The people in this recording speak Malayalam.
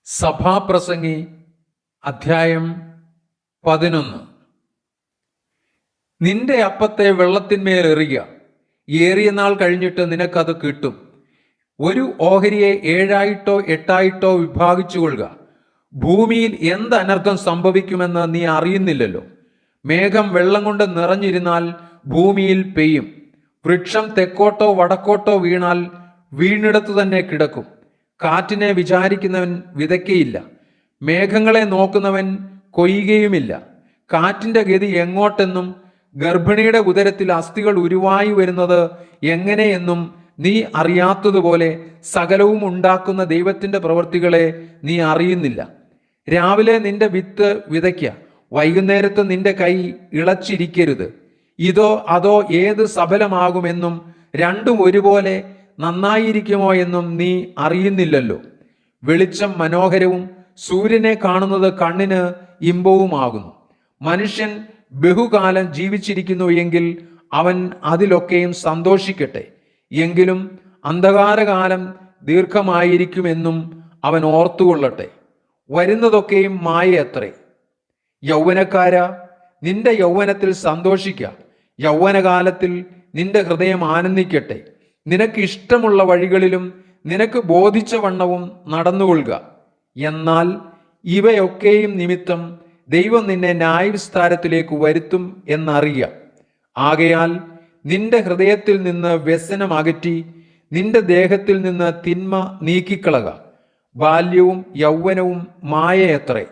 സഭാപ്രസംഗി അധ്യായം 11. നിന്റെ അപ്പത്തെ വെള്ളത്തിന്മേൽ എറിയുക, ഏറിയ നാൾ കഴിഞ്ഞിട്ട് നിനക്കത് കിട്ടും. ഒരു ഓഹരിയെ 7 8 വിഭാഗിച്ചു കൊള്ളുക. ഭൂമിയിൽ എന്ത് അനർത്ഥം സംഭവിക്കുമെന്ന് നീ അറിയുന്നില്ലല്ലോ. മേഘം വെള്ളം കൊണ്ട് നിറഞ്ഞിരുന്നാൽ ഭൂമിയിൽ പെയ്യും. വൃക്ഷം തെക്കോട്ടോ വടക്കോട്ടോ വീണാൽ വീണിടത്തു തന്നെ കിടക്കും. കാറ്റിനെ വിചാരിക്കുന്നവൻ വിതയ്ക്കയില്ല, മേഘങ്ങളെ നോക്കുന്നവൻ കൊയ്യുകയുമില്ല. കാറ്റിന്റെ ഗതി എങ്ങോട്ടെന്നും ഗർഭിണിയുടെ ഉദരത്തിൽ അസ്ഥികൾ ഉരുവായി വരുന്നത് എങ്ങനെയെന്നും നീ അറിയാത്തതുപോലെ സകലവും ഉണ്ടാക്കുന്ന ദൈവത്തിന്റെ പ്രവൃത്തികളെ നീ അറിയുന്നില്ല. രാവിലെ നിന്റെ വിത്ത് വിതയ്ക്ക, വൈകുന്നേരത്ത് നിന്റെ കൈ ഇളച്ചിരിക്കരുത്. ഇതോ അതോ ഏത് സഫലമാകുമെന്നും രണ്ടും ഒരുപോലെ നന്നായിരിക്കുമോ എന്നും നീ അറിയുന്നില്ലല്ലോ. വെളിച്ചം മനോഹരവും സൂര്യനെ കാണുന്നത് കണ്ണിന് ഇമ്പവുമാകുന്നു. മനുഷ്യൻ ബഹുകാലം ജീവിച്ചിരിക്കുന്നു എങ്കിൽ അവൻ അതിലൊക്കെയും സന്തോഷിക്കട്ടെ. എങ്കിലും അന്ധകാരകാലം ദീർഘമായിരിക്കുമെന്നും അവൻ ഓർത്തുകൊള്ളട്ടെ. വരുന്നതൊക്കെയും മായയത്രേ. യൗവനക്കാര, നിന്റെ യൗവനത്തിൽ സന്തോഷിക്ക, യൗവനകാലത്തിൽ നിന്റെ ഹൃദയം ആനന്ദിക്കട്ടെ. നിനക്ക് ഇഷ്ടമുള്ള വഴികളിലും നിനക്ക് ബോധിച്ച വണ്ണവും നടന്നുകൊള്ളുക. എന്നാൽ ഇവയൊക്കെയും നിമിത്തം ദൈവം നിന്നെ ന്യായവിസ്താരത്തിലേക്ക് വരുത്തും എന്നറിയുക. ആകയാൽ നിന്റെ ഹൃദയത്തിൽ നിന്ന് വ്യസനം അകറ്റി നിന്റെ ദേഹത്തിൽ നിന്ന് തിന്മ നീക്കിക്കളക. ബാല്യവും യൗവനവും മായയത്രേ.